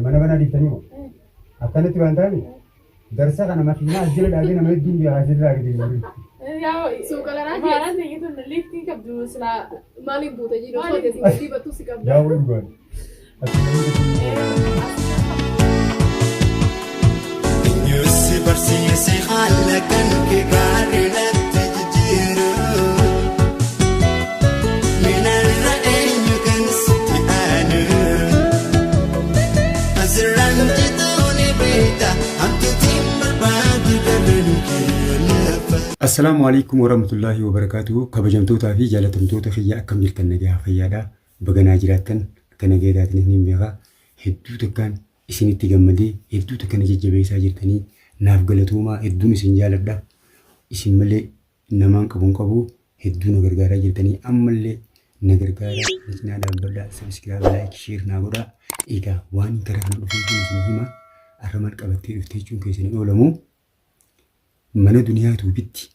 mana bana diftanii akkanatti waan ta'ani darsa kana makiinaa as jala dhaabee nama hedduun biyya asirraa gadi jiru. Yaa suuqalanaa keessatti eeggatun liftiin qabdu silaa maaliin buute jiru sootee si gadi battuu si qabdu. Yaa waliin goone. Nyusi barsiise haala kan kee gaarii natti jijjiiru. Minarra eenyu kan sitti aanu. Asirraan jituuni beekta hamtuutiin barbaadu dalan kee lafa. Assalaamu alaikum warahmatullahi wabarakatuh. Kabajamtootaa fi jaalatamtoota kiyya akkam jirtan nagaa fayyaadha. Baganaa jiraattan akka nagaadhaatiin hin beekaa. Hedduu takkaan isinitti gammadee hedduu takkaan jajjabeessaa jirtanii naaf galatoomaa hedduun isin jaaladha. Isin malee namaan qabu hedduu na gargaaraa jirtanii ammallee na gargaaraa na dhaabbadhaa subscribe like share naa godhaa. Egaa waan gara kana dhufee isin hima arraman qabattee dhuftee jechuun keessan oolamu mana duniyaatu bitti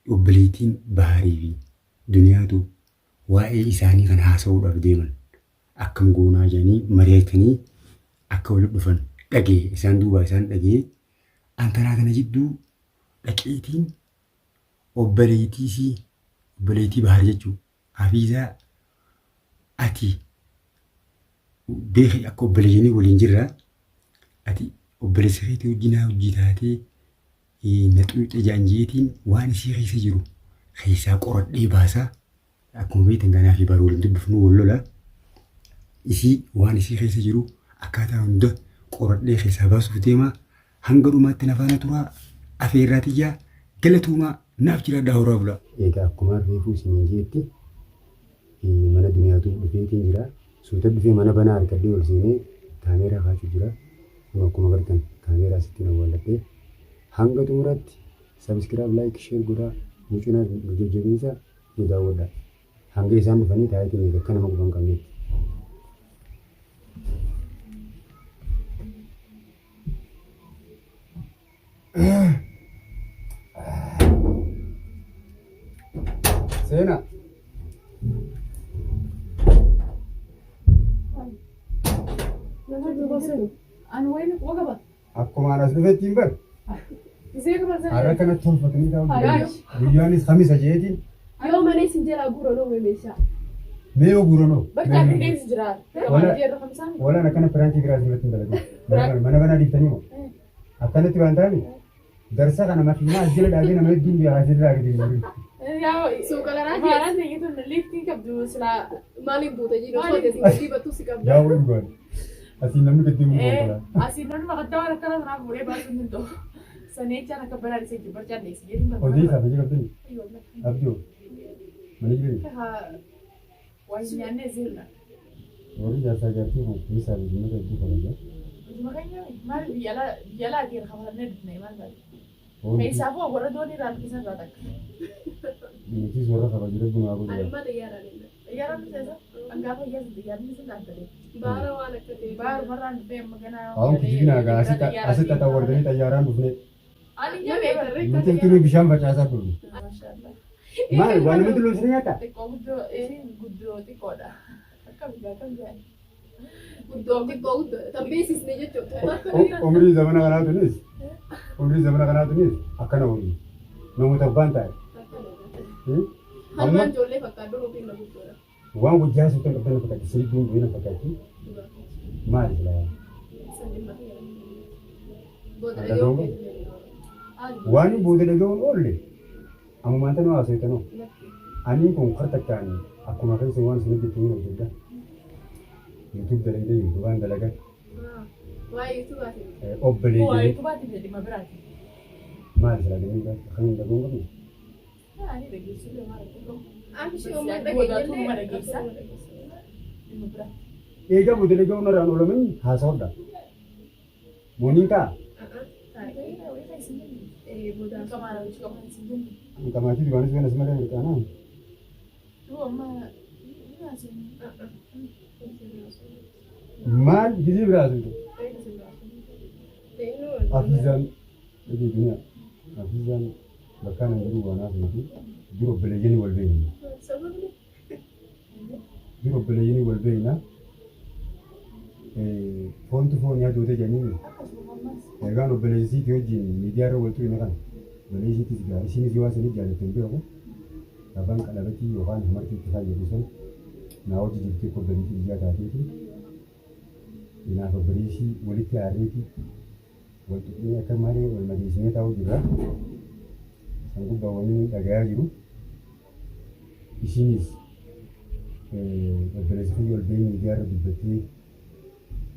obboleettiin Baharii fi duniyaatu waa'ee isaanii kan haasa'uudhaaf deeman. Akkam goonaa jedhanii mari'atanii akka walitti dhufan dhagee isaan duuba isaan dhagee antanaa kana jidduu dhaqeetiin obboleettii Baharii jechuun Hafiizaa ati beekii akka obboleeyyanii waliin jirra ati obboleessa keetii hojii taatee na xuuxe jaanjeetiin waan isii keessa jiru keessaa qoradhee baasaa akkuma beektan ganaa fi baruu waliin dubbifnu wal lola. Isii waan isii keessa jiru akkaataa hunda qoradhee keessaa baasuuf deema hanga dhumaatti na faana turaa afeerraa xiyyaa galatuumaa naaf jira daawwaraa bula. Egaa akkuma reefuu isin jeetti mana duniyaatu dhufeetiin jira. Suuta dhufee mana banaa harkadhee ol seenee kaameeraa kaasuu jira. Kun akkuma agartan kaameeraa sitti na walladhee hanga xumuraatti subscribe like share godhaa nu cinaa nu jajjabeessaa nu daawwadhaa. Hanga isaan dhufanii taayitiin akka nama gufan qabneetti. Sena. Akkuma anas dhufetti hin bar. Haala kanatti tolfatanii taa'u. Guyyaanis kamisa jeetiin. Yoo malee sin jala guuranoo meeshaa. Mee yoo guuranoo. Bakka keessa jira. Walaan akkana piraantii biraas irratti hin dalagu. Mana banaa diiftanii moo? Akkanatti waan ta'ani darsa kana makiinaa as jala dhaabee nama hedduun biyya asirraa gadi jiru. Yaa suuqalanaa keessatti eeggatun liftiin qabdu silaa maaliin buute jiru sootee si gadi battuu si qabdu. Yaa waliin goone. Asiin namni gadi hin buutu. Asiin namni maqaddaa waan akkana sanaaf muree baasuun hin ta'u. Saneechaan akka banaa isee jibbar jaalleessi jedhu. Hojii isaa hojii qabdanii. Abdii mana jireenya. Waan nyaannee zirna. Warri jaasaa jaartii kun isaa biyyummaa hedduu kabajaa. Makanya maal biyya laatiin kafalamee dhufnee maal baay'ee. Keessaafuu warra doonii irraa harkisan irraa takka. Nutis warra kabajaa bunaa godhu. Ani maal xiyyaaraan illee. Xiyyaaraan keessa hangaafa iyyaas xiyyaarni sun dhaabbatee. Baara waan akka ta'e. Baara marraan dhufee amma ganaa. Awwan kijibinaa gaa asitti xaxawwardanii xiyyaaraan dhufnee. Ani jabee barree. Nuti turuu bishaan facaasaa turre. Maal waan namatti lolsine nyaata? Xiqqoo guddoo xiqqoodha. Akkam jaani. Guddoo tambeessisne jechuudha. Umrii zamana kanaatinis akkana umrii namoota abbaan taa'e. Halmaan ijoollee fakkaatu yookiin na guddoodha. Waan gujjaa sitti qabdan fakkaatti siidduun bu'ee na fakkaatti. Maali silaa? Waan booda dhaga'uun oolle ammumaan tanoo haasawtanoo. Ani kun kartakkaan akkuma keessa waan isin hojjetu hin hojjedha. YouTube dalagee YouTubaan dalagan. Waa'ee YouTubaati. Obboleeyyiin. Waa'ee YouTubaati jedhama biraati. Maali silaa ganii kan hin dhaga'uun qabne? Ani dhageessuu maal dhaga'u? Ani si oomisha dhageessuu maal dhageessaa? Egaa booda dhaga'uun irraan oolaman haasawudha. Mooniin ta'a? Kamaatii dibaanis waan asuma kan qaanaa? Maal gizii biraatu? Hafiizaan dhageeffina. Hafiizaan bakka nan jiru waan haasawatu dura obboleeyyiin wal beekna. Dura obboleeyyiin wal beekna. Foontu foon nyaatota jedhanii akkasuma ammas egaan obboleessiitii wajjin miidiyaa irra waltu hime kana obboleessiitis gaa isinis yoo asanii jaallattan beeku afaan qalabatii yookaan hamartii itti fayyadu sun naa hojii jirtee obboleettii biyyaa taateeti inaaf obboleessii walitti aarreeti wal tuqnee akka malee wal madeessinee taa'uu jirra san gubbaa waliin dhagayaa jiru isinis obboleessii wal ba'ee miidiyaa irra dubbattee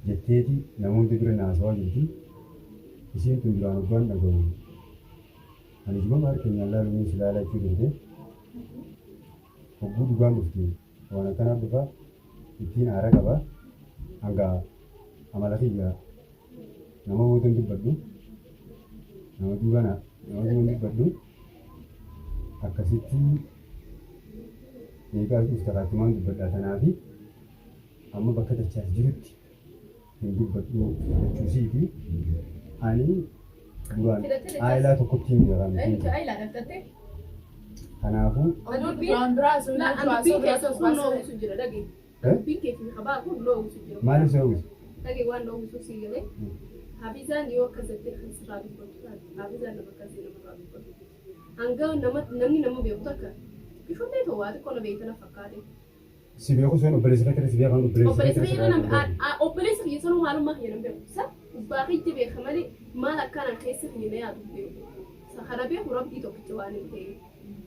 jetteeti namoonni bira naasawaa jirti isiin tun duraan obbaan dhagahu ani jima maal keenyaan laaluun si laalaa jechuu durte hogguu dhugaan dhufte waan akkanaa dhufa ittiin aara qaba hanga amala kiyya nama boodan dubbadhu nama duubana nama duuban dubbadhu akkasitti eegaa dhufta kaattumaan dubbadhaa tanaafi amma bakka dachaas jirutti hin dubbadhu jechuusii fi ani duraan aayilaa tokkotti hin jedhamu. Aayilaa dhaqxatte? Kanaafuu duraan duraa sun keessa sun loowisu jira dhagee. Dubbiin keessa habaa kun loowisu jira. maaliif isa hawwisu? Dhagee waan loowisu sii galee Hafizaan yoo akkasitti sirraa dubbatu Hafizaan nama akkasii namarraa dubbatu. Hanga namni nama beeku takka ijoollee ta'uu waa xiqqoo na beekana fakkaate. Si beeku sun obboleessa fakkeenya si beekan obboleessa kiyya sanuu maalummaa kiyya nan beeku. Isa gubbaa kiyya beeka malee maal akkanaan keessa kiyya na yaadu beeku. Kana beeku rabbii tokkicha waan hin ta'eef.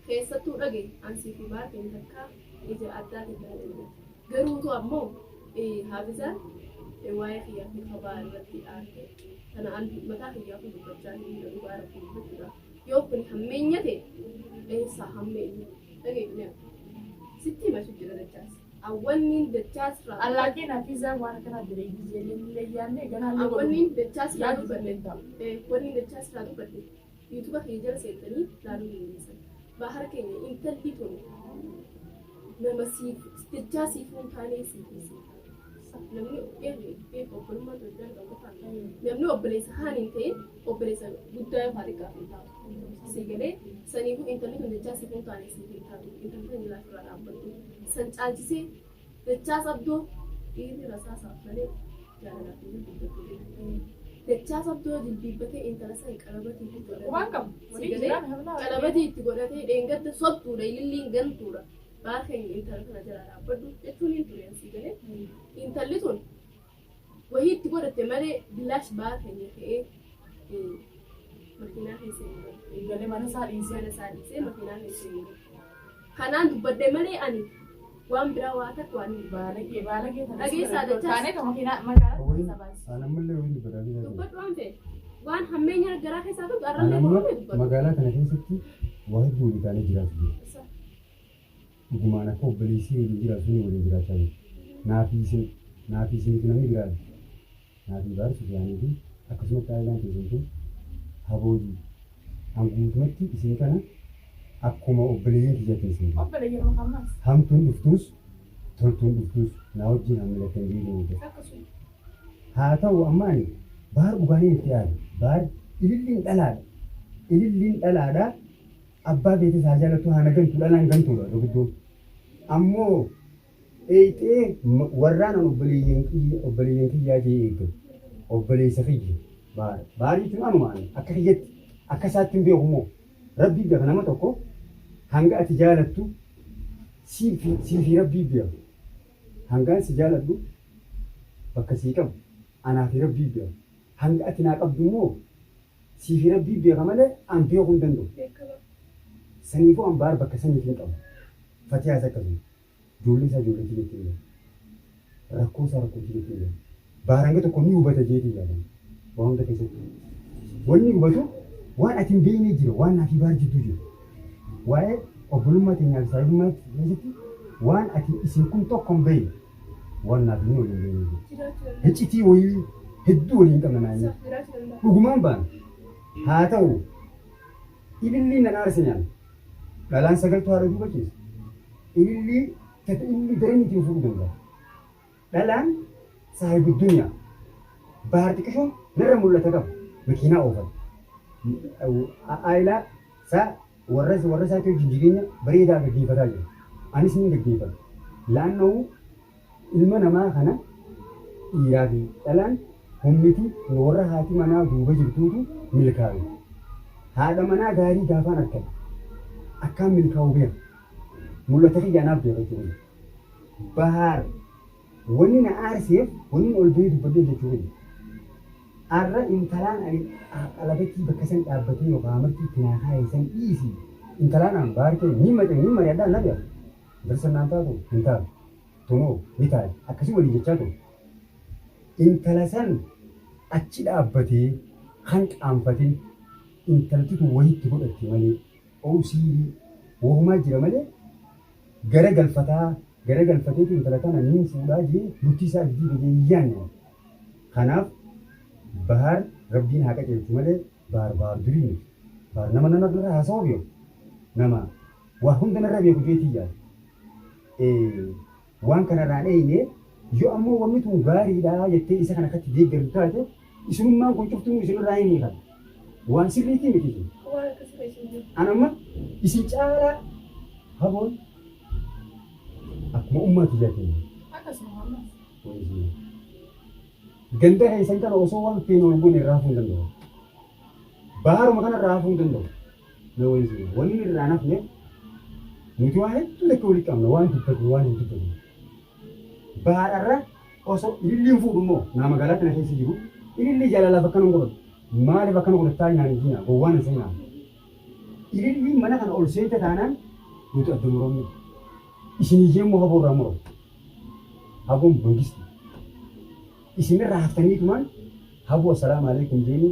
Keessattuu dhagee ansii fi baarkeen takka ija addaatiin ilaalanidha. Garuutu ammoo Hafizaan waa'ee kiyyaa fi kabaa irratti aarte. Kana mataa kiyyaa fi dubbachaa hin dhugaa irratti dubbachuudha. Yoo kun hammeenya ta'e eessaa hammeenya dhagee sitti masu jira dachaas. Awwanni dachaas irraa Allaaqeen Hafizaan waan akkanaa jireenya ijoolleen yaadne ganaa awwanni dachaas irraa dubbadde wanni dachaas irraa dubbadde yuutuuba kiyya jala seentanii laaluu dandeessan. Bahar keenya intalli tun nama dachaa siifuun taanee siifisi. Namni obbolummaa tolchaan qabu namni obboleessa haan hin ta'in obboleessa guddaa yookaan xiqqaaf hin taatu. Sigalee saniifuu intalli tun dachaa siifuun taanee siif hin taatu. Intalli tun jilaa firraa dhaabbattu. San caalchisee dachaa sabdoo dhiirri rasaasaaf malee jaalalaaf hin dubbatu. Dachaa sabdoo jilbiibbatee intala san qalabatii itti godhatee qalabatii itti godhatee dheengadda sobduudha ililliin gantuudha. Baarkeen intala kana jala dhaabbadhu jechuun hin ture asii galee intalli tun wahii itti godhatte malee bilaash baarkeen ta'ee makiinaa keessa galee mana isaa dhiisee makiinaa keessa kanaan dubbadde malee ani waan biraa waa takka waan baalagee dhageessaa taanee kan magaalaa anammallee waliin dubbadhaa dubbadhu waan ta'e waan hammeenya garaa keessaa tokko arrabee dubbadhu magaalaa kana keessatti waa hedduu waliin taanee jiraatu jiru. Dhugumaan akka obboleessii waliin jiraatu ni waliin jiraachaa jiru. Naafii namni biraati. Naafii baarsu yaanii fi akkasumatti aayilaan keessatti haboojii hanguutumatti isin kana akkuma obboleeyyiin kiyyatin isin. obboleeyyiin Muhammas. Hamtuun dhuftus toltuun dhuftus naa wajjin hammilattanii deemuu haa ta'u amma ani baar dhugaanii itti yaadu. Baar ililliin dhalaadha. Ililliin dhalaadha. Abbaa beekee isaa jaalatu haana gantu dhalaan gantuudha dogdoo. Ammoo eeyitee warraan obboleeyyiin kiyyaa jee eegatu. Obboleessa kiyya baara. Baariitiin anumaan akka kiyyatti akka isaatti hin beeku moo rabbii beeka nama tokko hanga ati jaalattu siifi rabbii beeka. Hangaan si jaaladhu bakka sii qabu anaa fi rabbii beeka. Hanga ati naa qabdu immoo siifi rabbii beeka malee an beekuu hin danda'u. Saniifuu an baara bakka saniif hin qabu. Fatihaas akkasuma. Ijoollee isaa ijoollee kiyya ittiin jedhamu. Rakkoo isaa rakkoo kiyya ittiin jedhamu. Baaranga tokko ni hubata jeetii jedhama. Waa hunda keessatti. Wanni hubatu waan ati hin beeknee jira waan naa fi baar jidduu jira. Waa'ee obbolummaa keenyaa fi saayibummaa keessatti waan ati isin kun tokko hin beekne waan naaf hin waliin beeknee jira. Hiccitii wayii hedduu waliin qabna naannoo. Dhugumaan baana. Haa ta'u ilillii nan aarsinaan dhalaan sagaltuu haadha duuba keessa. Ilillii inni dareenii fudhuu danda'a. Dhalaan saahibu duniyaa baar xiqqishoon narra mul'ata qaba. Makiinaa oofata. Aayilaa isaa warra isaatti hojii jireenya bareedaa gaggeeffataa jira. Anis ni gaggeeffata. Laanna'uu ilma namaa kana dhiiraa fi dhalaan Humniti warra haati manaa duuba jirtuutu milkaa'u. Haadha manaa gaarii gaafaan argan. Akkaan milkaa'u beeku. Mul'ata xiyyaanaaf beeku jechuudha. Bahaar wanni na aarseef wanni ol bahee dubbadde jechuudha. Arra intalaan ani alabattii bakka san dhaabbatee yookaan amartii tinaa kaayee san dhiisi. Intalaan aan baarkee ni mari'adhaan na beeku. Darsa naan taatu hin taatu. Tunoo ni taate akkasii walii jechaa ture. Intala san achi dhaabbatee kan qaanfatin intaltitu wayitti godhatte malee oomsii wohumaa jira malee gara galfateetu intala kana niin fuudhaa jee murtii isaa iddii biyya iyyaanne. Kanaaf bahaar rabbiin haa qajeelchu malee bahaar durii miti. Bahaar nama narra haasawaa beeku. Nama waa hunda narra beeku jeetii yaada. Waan kanarraa dheeyne yoo ammoo wanni tun gaariidha jettee isa kana akkatti deeggaru taate isinummaan kun cuftuu isinirraa hin hiikan. Waan sirriitii miti. An amma isin caalaa haboon akkuma ummati jette. Ganda keessan kana osoo waan feene ol goone raafuu hin danda'u. Baharuma kana raafuu hin danda'u. Wanni irraa nafne nuti waan hedduu akka walii qabna waan dubbatu waan hin dubbatu. Bahararra osoo ililliin fuudhu immoo nama magaalaa kana keessa jiru ilillii jaalalaaf akka nu godhatu. Maaliif akka nu godhataa nyaanni jiina gowwaan isa nyaanna. Ililliin mana kana ol seenta taanaan nuti adda muromne. Isin iyyee immoo haboorraa muramu. Haboon bangisti. Isinirraa haftaniitumaan haboo assalaamu alaikum jeeni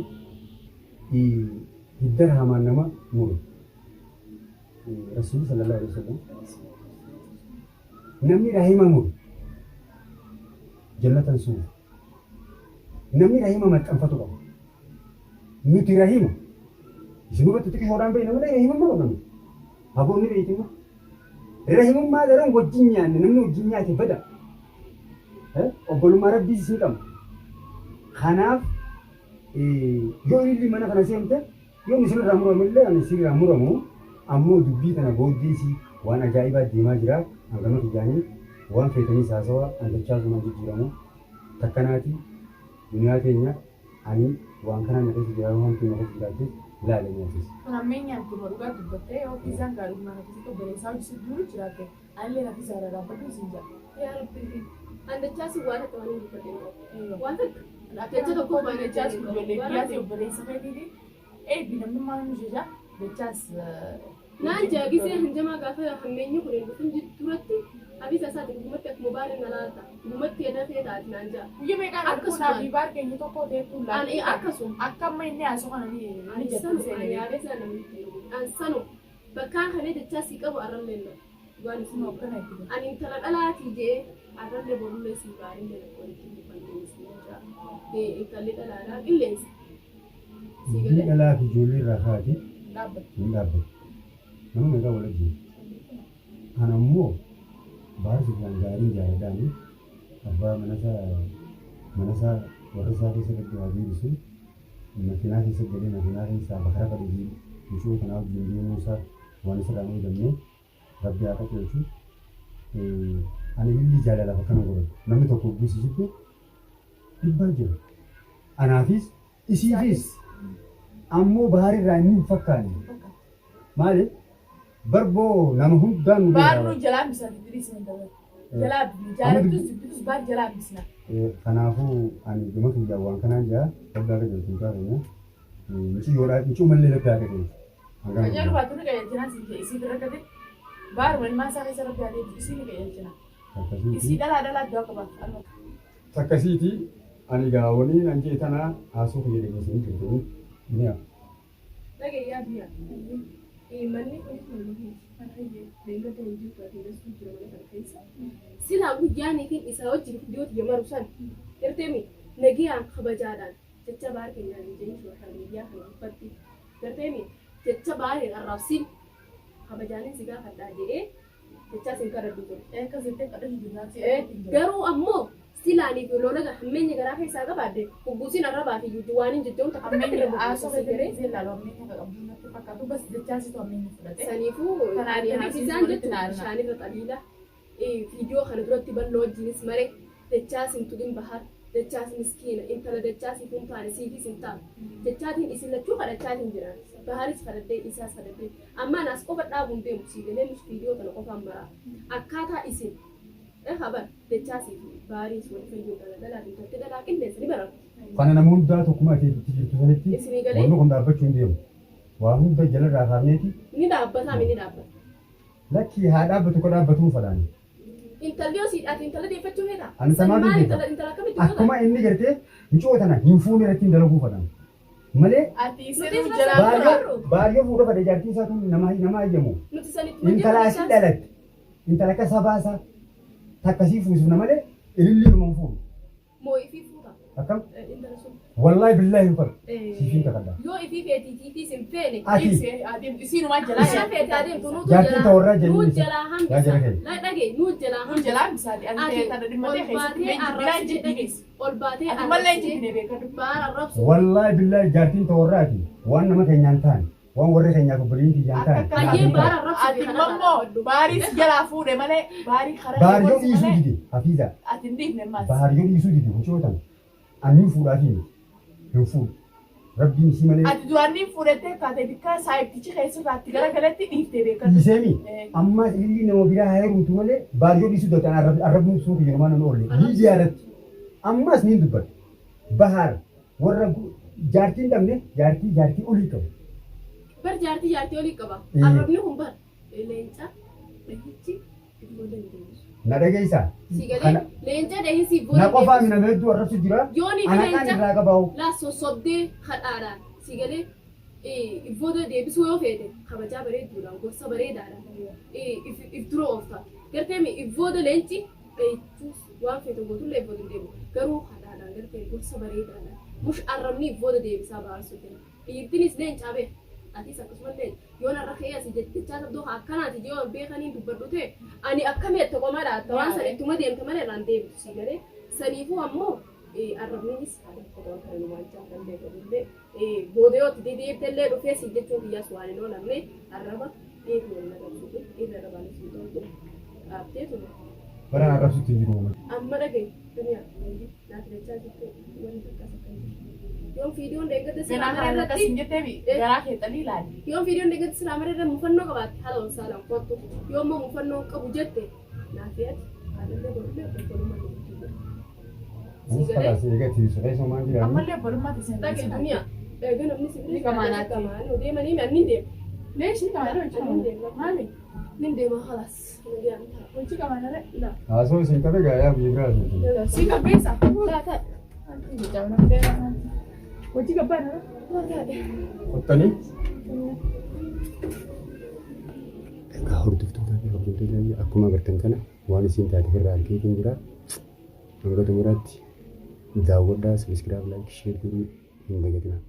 hidda rahamaan nama muru. Rasuulli sallallahu alaihi wasallam namni rahima muru jannatan suuf namni rahima maxxanfatu qaba. Nuti rahima isin hubatte xiqqishoodhaan beekna malee rahima muru namni haboonni beektima. Rahimummaa daran wajjin nyaanne namni wajjin nyaate bada. Obbolummaa rabbii isin qabna. Kanaaf yoo ililli mana kana seente yoo isinirraa muramillee ani isinirraa muramu. Ammoo dubbii kana booddeesii waan ajaa'ibaa deemaa jira. Hangama tijaanii waan feetanii saasawaa handachaa sunan jijjiiramu takkanaati duniyaa keenya ani waan kana na keessa jiraatu waan keenya keessa jiraattis ilaaleenyaatis. Kun ammeenyaan kuma dhugaa dubbattee yoo fiizaan gaarii mana keessatti obboleessaa hojjetu jiru jiraatte allee lafi isaarraa dhaabbatu isin jira. Yaa rabbi handachaa si waan akka waan dubbattee waan takka jecha tokko Dachaas ijoollee biyyaatti obboleessa feetiifi eebbi namni maal nu jechaa dachaas naan jaagisee hanjamaa gaafa hammeenyi kun hin dhufin duratti abisa isaatiin gumatti akkuma baareen nalaata gumatti edda ta'e taati naan jaa. Guyyaa meeqaan akkasuma fi baar keenya tokko ta'e kun laata akkasuma akka amma inni haasoo kana ni jattu sanu bakkaan kanee dachaa si qabu arrallee na waan isin hoggana ani intala dhalaatii jee arrallee borullee si baariin jedhe qorichi dhufanii intalli dhalaadhaa qilleensa. Inni dhalaa fi ijoollee irraa kaa'ate hin dhaabbatu. Nama meeqaa wal ajjeesu. Kana immoo baarsi kan gaariin jaalladhaani abbaa manasaa warra isaa keessa gaggeessaa deebisu makiinaa keessa galee makiinaa keessaa bakara fadhii mucuu kanaa wajjin deemuu isaa waan isa dhaamuu danda'e rabbi haa qajeelchu. Ani illi jaalalaaf akkana godhatu namni tokko guusiisutti dhibbaa jira. Anaafis isiifis ammoo baarirraa inni hin fakkaanne maali? Barboo nama hundaan nu baarnu jalaa bisa Idris mandala jalaa jaalatu Idris baar jalaa bisna. Kanaafuu ani dhuma kiyyaa waan kanaan jaa waggaa akka jirtu taatanya mucuu mallee lakkee akka jirtu. Kajaa dhufaatu ni qayyachinaa isii birrakkate baar wal maasaa keessa rabbi adeemu isii ni qayyachinaa. Isii dhalaa addaa qabaatu. Takkasiiti ani gaawwanii nan jee tanaa haasoo fayyadamu isin jirtanii ni haa. Dhagayyaa biyya. Manni kun kan beeylada hin jirtu ati dasuu jira mana kana keessa. Silaa guyyaaniitiin isaa wajjin dhiyootti yemaru san garteemi nagiyaan kabajaadhaan jecha baar keenyaan hin jenni sooshaal miidiyaa kana uffatti garteemi jecha baariin arraabsiin kabajaanin si gaafadhaa jedhee jechaa sin kadhadhu ture. Akkasitti kadhatu jiraati. Garuu ammoo silaanii fi lola hammeenya garaa keessaa qabaadde gugguusin arrabaa fi yuutu waan hin jejjeemu takka hammeenya haasoo fayyadamee ilaalu hammeenya qabu natti fakkaatu bas jechaasitu hammeenya fudhate. Saniifuu isaan jechuun bishaanirra xaliila viidiyoo kana duratti bal'oo wajjinis mare jechaasin tuqin bahar dachaas miskiina intala dachaas kun taane siifi sintaa dachaatiin isin lachuu kadhachaatiin jiran baharis kadhaddee isaas kadhaddee amma naas qofa dhaabuun deemu siigalee nus viidiyoo kana qofaan baraa akkaataa isin haban dachaasii fi baharis wal fayyuu daldalaatiin tatti dhalaa qindeessa ni baratu. Kana nama hundaa tokkuma ati jirtu sanatti wanni kun dhaabbachuu hin deemu. Waa hunda jala raafameeti. Ni dhaabbataa ni dhaabbata. Lakki haa dhaabbatu ko dhaabbatuu fadhaani. Intalli osiidhaati intala deeffachuu heetaa. Ani samaa deeffata. Akkuma inni gartee mucoo tana hin fuune irratti hin dalaguu fadhaan. Malee baay'ee fuudha fadha jaartii isaa kun nama ayyamu. Intala asii dhalatte. Intala akka sabaasaa takkasii fuusifna malee ililli numa fuudhu. Moo ifii fuudha. Akkam? Wallahi billahi hin faru. Siifin takadda. Yoo ifii feetii fi sin feene. Isiinuma jalaa. Isa feetee adeemtu nuutu jaartiin ta'uu irraa jenni. Nuut jalaa hambisa. Dhagee nuut jalaa hambisa. Nuut jalaa hambisaati. Ati tana dhimmatee keessatti bilaan jiddiinis. Ol baatee Ati mallee jiddine beekatu. baara rabsu. Wallahi billahi jaartiin ta'uu irraati. Waan nama keenyaan ta'an. Waan warra keenyaaf obboliin kiyyaan ta'an. Hayyee baara rabsu. Ati mammoo baaris jalaa fuudhe malee baarii karaa. Baariyyoo dhiisuu dide hafiiza. Ati hin dhiifne maas. Baariyyoo dhiisuu dide mucootan. Ani fuudhaatiin hin fuudhu. Rabbiin isii malee. Ati du'aanni fuudhattee kaatee bikkaa saayibtichi keessatti gara galatti dhiiftee beekatu. Dhiiseemi amma illi nama biraa heerumtu malee baariyyoo dhiisuu danda'an arrabni suuqi yeroo mana oolle ni jaaratti. Ammas ni dubbata. Bahar warra jaartiin dhabne jaartii olii qabu. Bar jaartii olii qaba. Arrabni kun bar leenca dhahichi iddoo dandeessu. Na dhageessaa. Sigalee leenca dhahisi booda. Na qofaa mi nama hedduu arrabsu jira. Yooni Anaqaan irraa qabaa'u. laa sosobdee hadhaadhaan sigalee booda deebisuu yoo feete kabajaa bareedduudhaan gorsa bareedaadhaan if dura oofta. Gartee mi booda leenci dhahichuus waan feete gootullee booda deemu garuu hadhaadhaan gartee gorsa bareedaadhaan mush arrabni booda deebisaa baasuu jira. Dhiirtinis leencaa beeku. Atis akkasumallee yoo narra ka'ee asii jechaa sabdoo akkanaati yoo beekanii dubbadhu ta'e ani akkamitti qomaadha waan sana ittuma deemte malee irraan deemtu si galee saniifuu ammoo arrabniinis haala qodaa kan nu wajjin kan beekamullee booda yoo itti deebitellee dhufee si jechuun biyyaas waan hin oolamne arraba eeguu hin arrabsuutu irra rabaanis hin ta'u dhaabtee ture. Bara arrabsuutti hin jiru. Amma dhagee duniyaa naaf jechaa jirtu wanti akkas akkan jiru. Yoon viidiyoon deeggate silaa mara irratti garaa keessanii ilaali. yoon viidiyoon deeggate silaa mara irra mufannoo qabaatte haala walsaalaan qottu yoo immoo mufannoo qabu jette naaf yaad haalallee godhullee obbolummaa godhutti Anis kalaasii eegatti suphee somaa jira. Ammallee obbolummaa keessan dhagee duniyaa eega namni si Ni kamaanaatti. kamaanu deemanii manni deema leeshii kamaana maali? nin deema halas Hojii kamaanare la. Haasoo isin qabe gaayaa biyya biraa. Si qabbeessa. laataa Hojii qabbaanare. Qottanii. Egaa hordoftoota fi hordoftoota akkuma agartan kana waan isin taate irraa argee kan jira. Hanga xumuraatti daawwadhaa, sabiskiraayib, laayik, sheer godhuu hin dagatinaa.